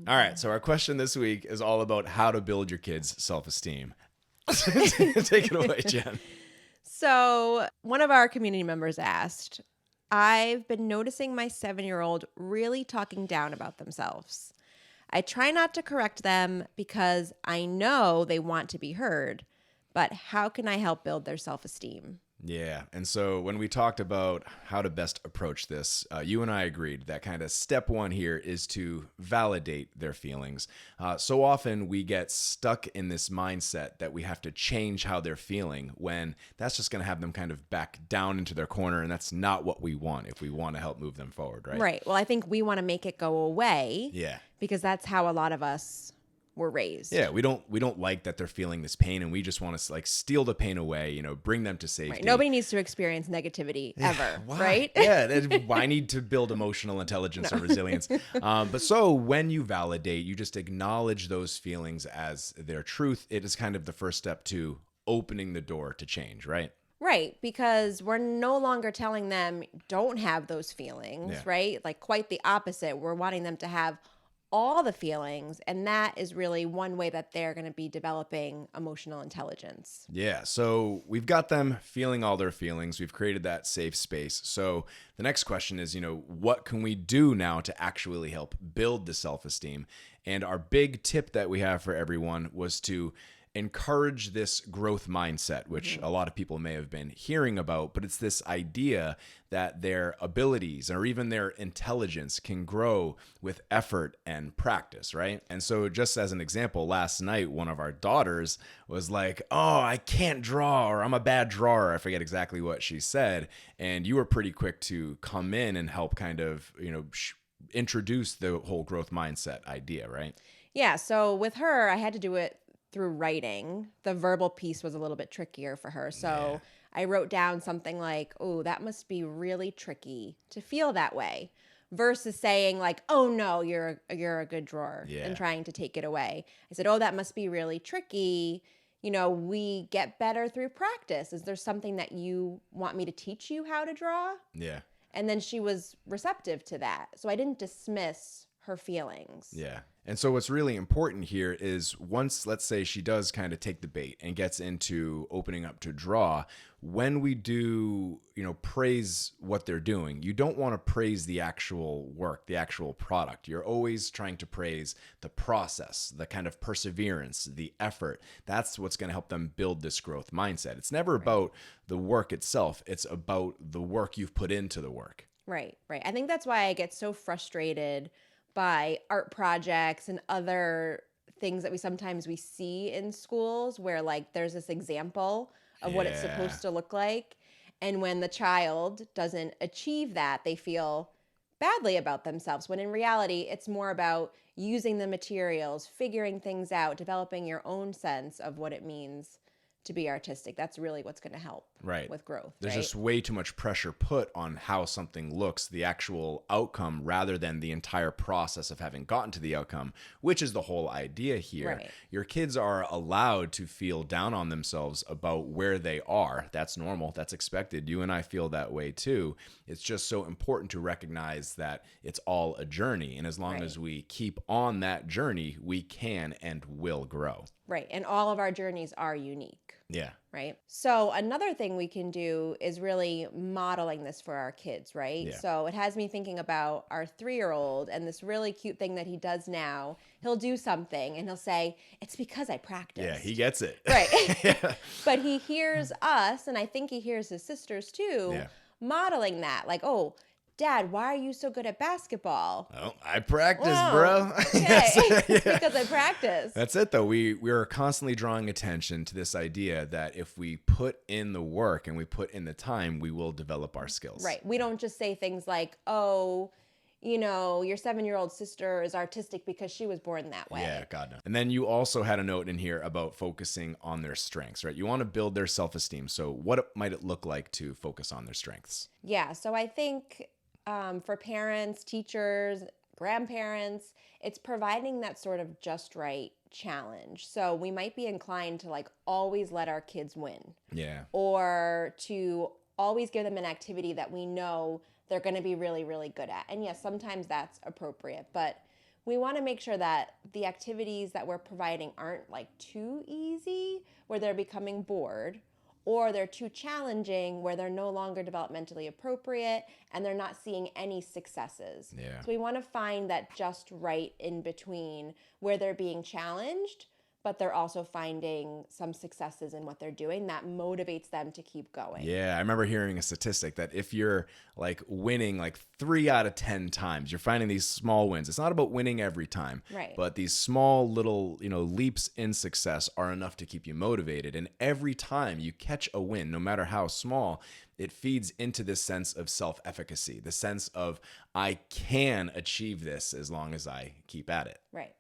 All right. So our question this week is all about how to build your kids' self-esteem. Take it away, Jen. So, one of our community members asked, I've been noticing my 7-year-old really talking down about themselves. I try not to correct them because I know they want to be heard, but how can I help build their self-esteem? Yeah. And so when we talked about how to best approach this, you and I agreed that kind of step one here is to validate their feelings. So often we get stuck in this mindset that we have to change how they're feeling when that's just going to have them kind of back down into their corner. And that's not what we want if we want to help move them forward, right? Right. Well, I think we want to make it go away Yeah. because that's how a lot of us were raised. Yeah, we don't like that they're feeling this pain, and we just want to like steal the pain away, bring them to safety. Right. Nobody needs to experience negativity ever, Why? right? Yeah, I need to build emotional intelligence or resilience. But so when you validate, you just acknowledge those feelings as their truth. It is kind of the first step to opening the door to change, right? Right, because we're no longer telling them don't have those feelings, Yeah. right? Like quite the opposite. We're wanting them to have all the feelings, and that is really one way that they're going to be developing emotional intelligence. Yeah, so we've got them feeling all their feelings. We've created that safe space. So the next question is, what can we do now to actually help build the self-esteem? And our big tip that we have for everyone was to encourage this growth mindset, which a lot of people may have been hearing about, but it's this idea that their abilities or even their intelligence can grow with effort and practice, right? And so just as an example, last night, one of our daughters was like, oh, I can't draw, or I'm a bad drawer. I forget exactly what she said. And you were pretty quick to come in and help kind of, introduce the whole growth mindset idea, right? Yeah, so with her, I had to do it through writing. The verbal piece was a little bit trickier for her. So I wrote down something like, oh, that must be really tricky to feel that way, versus saying like, oh no, you're a good drawer, and trying to take it away. I said, oh, that must be really tricky. We get better through practice. Is there something that you want me to teach you how to draw? Yeah. And then she was receptive to that. So I didn't dismiss her feelings. Yeah. And so what's really important here is once, let's say she does kind of take the bait and gets into opening up to draw, when we do, praise what they're doing, you don't want to praise the actual work, the actual product. You're always trying to praise the process, the kind of perseverance, the effort. That's what's going to help them build this growth mindset. It's never about the work itself. It's about the work you've put into the work. Right. I think that's why I get so frustrated by art projects and other things that we sometimes see in schools where like there's this example of what it's supposed to look like, and when the child doesn't achieve that, they feel badly about themselves, when in reality it's more about using the materials, figuring things out, developing your own sense of what it means to be artistic. That's really what's going to help with growth. There's just way too much pressure put on how something looks, the actual outcome, rather than the entire process of having gotten to the outcome, which is the whole idea here. Right. Your kids are allowed to feel down on themselves about where they are. That's normal. That's expected. You and I feel that way too. It's just so important to recognize that it's all a journey. And as long as we keep on that journey, we can and will grow. Right. And all of our journeys are unique. Yeah. Right. So another thing we can do is really modeling this for our kids, right? Yeah. So it has me thinking about our 3-year-old and this really cute thing that he does now. He'll do something and he'll say, it's because I practiced. Yeah, he gets it. Right. But he hears us, and I think he hears his sisters too, modeling that. Like, oh, Dad, why are you so good at basketball? Oh, I practice, bro. Okay. Because I practice. That's it, though. We're constantly drawing attention to this idea that if we put in the work and we put in the time, we will develop our skills. Right. We don't just say things like, oh, your 7-year-old sister is artistic because she was born that way. Yeah, God no. And then you also had a note in here about focusing on their strengths, right? You want to build their self-esteem. So what might it look like to focus on their strengths? Yeah. So I think for parents, teachers, grandparents, it's providing that sort of just right challenge. So we might be inclined to like always let our kids win. Yeah. Or to always give them an activity that we know they're going to be really, really good at. And yes, sometimes that's appropriate, but we want to make sure that the activities that we're providing aren't like too easy where they're becoming bored, or they're too challenging where they're no longer developmentally appropriate and they're not seeing any successes. Yeah. So we want to find that just right in between where they're being challenged, but they're also finding some successes in what they're doing that motivates them to keep going. Yeah, I remember hearing a statistic that if you're like winning like 3 out of 10 times, you're finding these small wins. It's not about winning every time, Right. but these small little, leaps in success are enough to keep you motivated. And every time you catch a win, no matter how small, it feeds into this sense of self-efficacy, the sense of I can achieve this as long as I keep at it. Right.